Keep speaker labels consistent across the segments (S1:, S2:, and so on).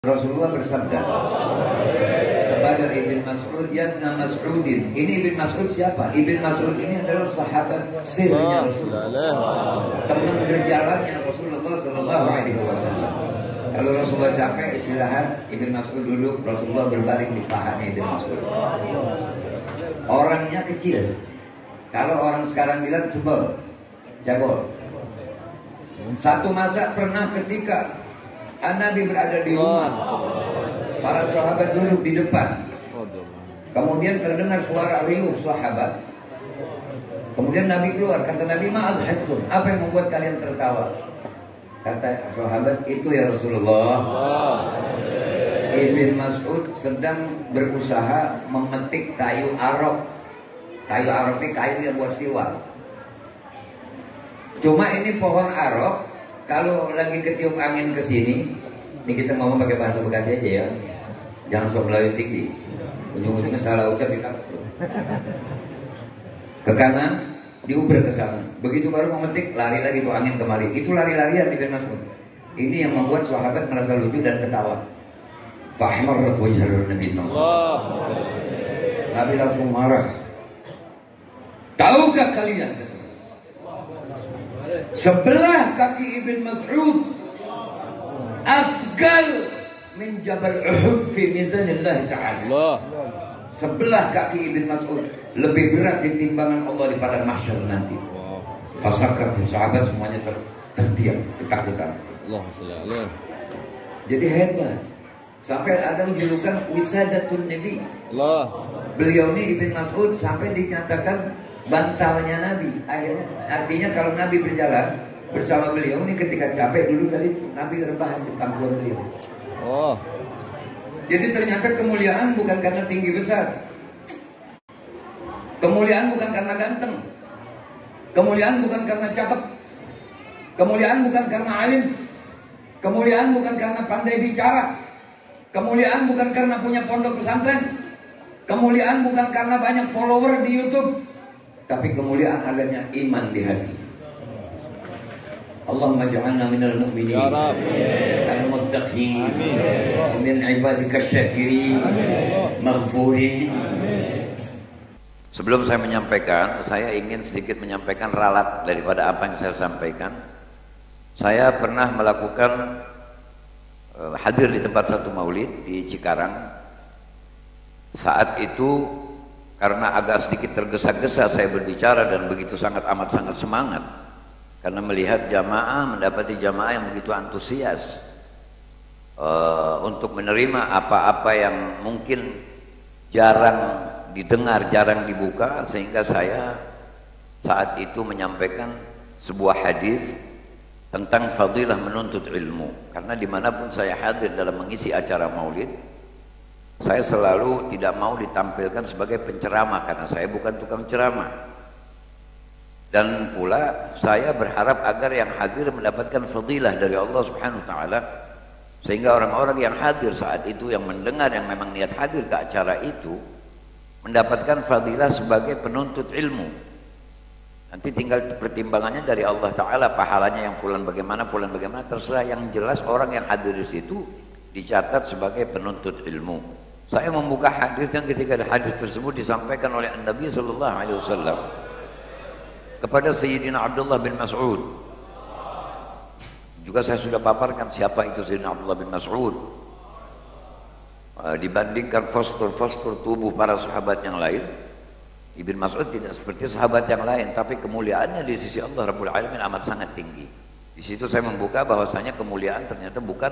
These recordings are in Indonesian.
S1: Rasulullah bersabda kepada Ibn Mas'ud, "Ya Ibn Mas'udin." Ini Ibn Mas'ud siapa? Ibn Mas'ud ini adalah sahabat sirnya Rasulullah, teman berjalannya Rasulullah Sallallahu Alaihi Wasallam. Kalau Rasulullah capek istirahat, Ibn Mas'ud duduk, Rasulullah berbaring di pahanya Ibn Mas'ud. Orangnya kecil. Kalau orang sekarang bilang cebol. Satu masa pernah ketika Nabi berada di rumah, para sahabat duduk di depan. Kemudian terdengar suara riuh sahabat. Kemudian Nabi keluar, kata Nabi, "Ma'adhakum, apa yang membuat kalian tertawa?" Kata sahabat, "Itu ya Rasulullah, Ibn Mas'ud sedang berusaha memetik kayu arok." Kayu arok ini kayu yang buat siwak. Cuma ini pohon arok, kalau lagi ketiup angin ke sini, ini kita ngomong pakai bahasa Bekasi aja ya. Jangan sok Melayu tinggi. Ujung-ujungnya salah ucap ditangkap. Ke kanan, diuber ke sana. Begitu baru memetik, lari lagi tuh angin kemari. Itu lari-larian Ibn Mas'ud. Ini yang membuat sahabat merasa lucu dan ketawa. Fahmarrat wajhul Nabi sallallahu alaihi wasallam. Nabi langsung marah. Tahukah kalian? Sebelah kaki Ibn Mas'ud afgal min Jabal Uhud fi mizanillah ta'ala. Sebelah kaki Ibn Mas'ud lebih berat di timbangan Allah di padang mahsyar nanti. Fasakar sahabat semuanya terdiam ketakutan. Jadi hebat. Sampai ada julukan wisadatun Nabi. Beliau ini Ibn Mas'ud sampai dinyatakan bantalnya Nabi. Akhirnya artinya kalau Nabi berjalan bersama beliau ini ketika capek dulu kali Nabi rebahan di pangkuan beliau. Jadi ternyata kemuliaan bukan karena tinggi besar. Kemuliaan bukan karena ganteng. Kemuliaan bukan karena cakep. Kemuliaan bukan karena alim. Kemuliaan bukan karena pandai bicara. Kemuliaan bukan karena punya pondok pesantren. Kemuliaan bukan karena banyak follower di YouTube. Tapi kemuliaan adanya iman di hati. Allahumma ja'alna minal mu'minin al-muttaqin min ibadika syakirin maghfurin. Sebelum saya menyampaikan, saya ingin sedikit menyampaikan ralat daripada apa yang saya sampaikan. Saya pernah melakukan hadir di tempat satu maulid di Cikarang. Saat itu karena agak sedikit tergesa-gesa saya berbicara dan begitu amat sangat semangat karena melihat jamaah, mendapati jamaah yang begitu antusias untuk menerima apa-apa yang mungkin jarang didengar, jarang dibuka, sehingga saya saat itu menyampaikan sebuah hadis tentang fadilah menuntut ilmu. Karena dimanapun saya hadir dalam mengisi acara maulid, saya selalu tidak mau ditampilkan sebagai penceramah karena saya bukan tukang ceramah. Dan pula saya berharap agar yang hadir mendapatkan fadilah dari Allah Subhanahu wa taala, sehingga orang-orang yang hadir saat itu, yang mendengar, yang memang niat hadir ke acara itu, mendapatkan fadilah sebagai penuntut ilmu. Nanti tinggal pertimbangannya dari Allah taala, pahalanya yang fulan bagaimana, terserah. Yang jelas orang yang hadir di situ dicatat sebagai penuntut ilmu. Saya membuka hadis yang ketika hadis tersebut disampaikan oleh Nabi Sallallahu Alaihi Wasallam kepada Sayyidina Abdullah bin Mas'ud. Juga saya sudah paparkan siapa itu Sayyidina Abdullah bin Mas'ud. Dibandingkan postur tubuh para sahabat yang lain, Ibn Mas'ud tidak seperti sahabat yang lain, tapi kemuliaannya di sisi Allah Rabbul Alamin amat sangat tinggi. Di situ saya membuka bahwasanya kemuliaan ternyata bukan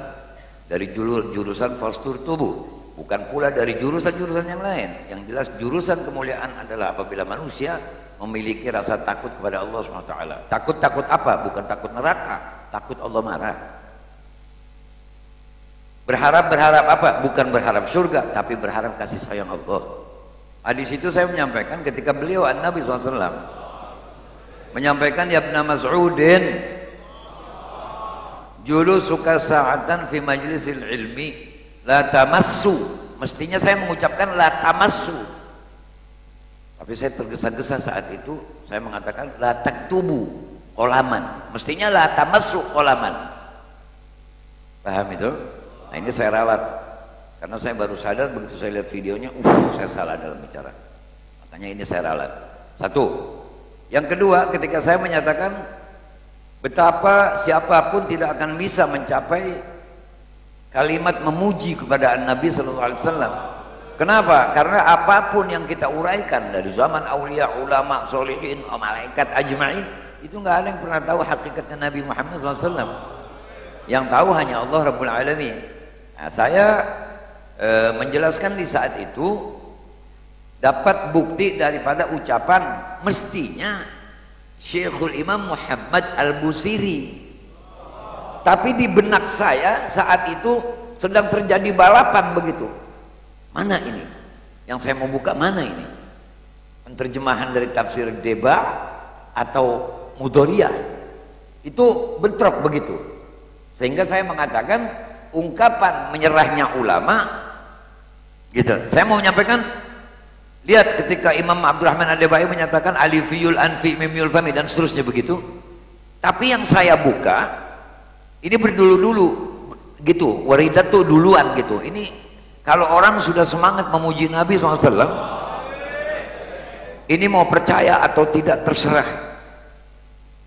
S1: dari jurusan postur tubuh, bukan pula dari jurusan-jurusan yang lain. Yang jelas jurusan kemuliaan adalah apabila manusia memiliki rasa takut kepada Allah SWT. Takut apa? Bukan takut neraka, takut Allah marah. Berharap apa? Bukan berharap surga, tapi berharap kasih sayang Allah. Di situ saya menyampaikan ketika beliau Nabi SAW menyampaikan, "Ya Ibn Mas'udin, julusuka sa'atan fi majlisil ilmi la tamassu." Mestinya saya mengucapkan la tamassu, tapi saya tergesa-gesa saat itu. Saya mengatakan la taktubu qolaman. Mestinya la tamassu qolaman. Paham itu? Nah ini saya ralat, karena saya baru sadar begitu saya lihat videonya, saya salah dalam bicara. Makanya ini saya ralat. Satu. Yang kedua, ketika saya menyatakan betapa siapapun tidak akan bisa mencapai kalimat memuji kepada Nabi Sallallahu Alaihi Wasallam. Kenapa? Karena apapun yang kita uraikan dari zaman aulia, ulama, solihin, malaikat ajma'in, itu nggak ada yang pernah tahu hakikatnya Nabi Muhammad SAW. Yang tahu hanya Allah Rabbul Alamin. Nah, saya menjelaskan di saat itu dapat bukti daripada ucapan mestinya Syekhul Imam Muhammad Al-Busiri. Tapi di benak saya saat itu sedang terjadi balapan begitu. Mana ini? Yang saya mau buka mana ini? Penterjemahan dari tafsir Deba atau Mudoriyah? Itu bentrok begitu. Sehingga saya mengatakan ungkapan menyerahnya ulama gitu. Saya mau menyampaikan, lihat ketika Imam Abdurrahman Ad-Debai menyatakan alifiyul anfi mimyul fami dan seterusnya begitu. Tapi yang saya buka ini berdulu-dulu gitu, waridat tuh duluan gitu. Ini kalau orang sudah semangat memuji Nabi SAW, ini mau percaya atau tidak terserah.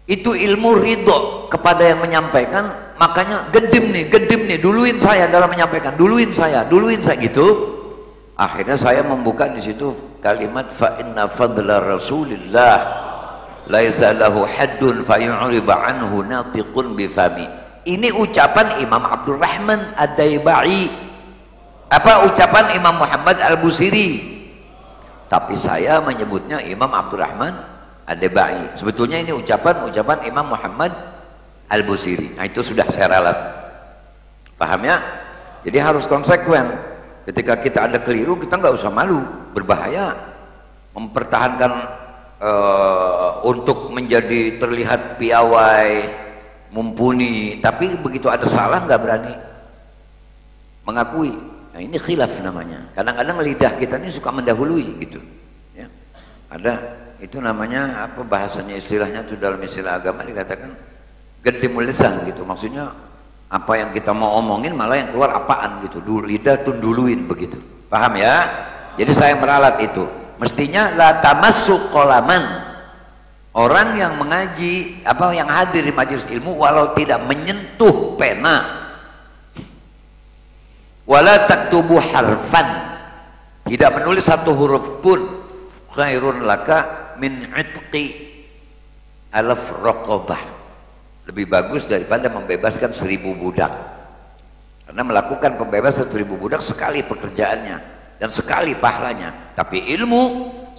S1: Itu ilmu ridho kepada yang menyampaikan. Makanya gedim nih, duluin saya dalam menyampaikan, duluin saya gitu. Akhirnya saya membuka di situ kalimat fa inna fadla Rasulillah laisa lahu haddun fa yu'riba anhu natiqun bifami. Ini ucapan Imam Abdurrahman Ad-Debai. Apa ucapan Imam Muhammad Al-Busiri? Tapi saya menyebutnya Imam Abdurrahman Ad-Debai. Sebetulnya ini ucapan Imam Muhammad Al-Busiri. Nah itu sudah saya ralat. Paham ya? Jadi harus konsekuen. Ketika kita ada keliru, kita nggak usah malu. Berbahaya mempertahankan untuk menjadi terlihat piawai, mumpuni. Tapi begitu ada salah nggak berani mengakui. Nah ini khilaf namanya. Kadang-kadang lidah kita ini suka mendahului gitu. Ya. Ada itu namanya apa bahasanya, istilahnya itu dalam istilah agama dikatakan gedimul lisan gitu. Maksudnya apa yang kita mau omongin malah yang keluar apaan gitu. Lidah tuh duluin begitu. Paham ya? Jadi saya meralat itu. Mestinya la tamassuq qalaman. Orang yang mengaji apa yang hadir di majelis ilmu walau tidak menyentuh pena, wala taktubu harfan, tidak menulis satu huruf pun, khairun laka min itqi alaf raqabah, lebih bagus daripada membebaskan 1000 budak. Karena melakukan pembebasan 1000 budak sekali pekerjaannya dan sekali pahalanya. Tapi ilmu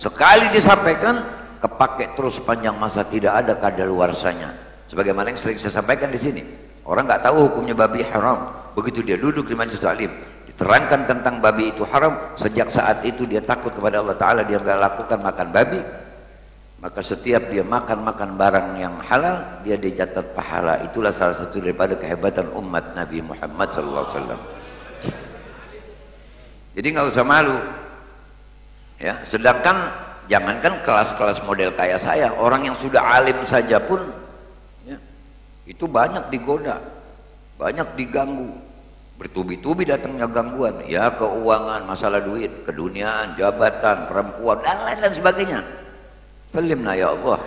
S1: sekali disampaikan kepake terus sepanjang masa, tidak ada kadaluarsanya. Sebagaimana yang sering saya sampaikan di sini. Orang nggak tahu hukumnya babi haram. Begitu dia duduk di majelis taklim, diterangkan tentang babi itu haram, sejak saat itu dia takut kepada Allah Ta'ala, dia nggak lakukan makan babi. Maka setiap dia makan barang yang halal, dia dicatat pahala. Itulah salah satu daripada kehebatan umat Nabi Muhammad SAW. Jadi nggak usah malu. Ya, sedangkan jangankan kelas-kelas model kayak saya, orang yang sudah alim saja pun itu banyak digoda, banyak diganggu, bertubi-tubi datangnya gangguan, ya keuangan, masalah duit, keduniaan, jabatan, perempuan dan lain-lain sebagainya. Selimna ya Allah.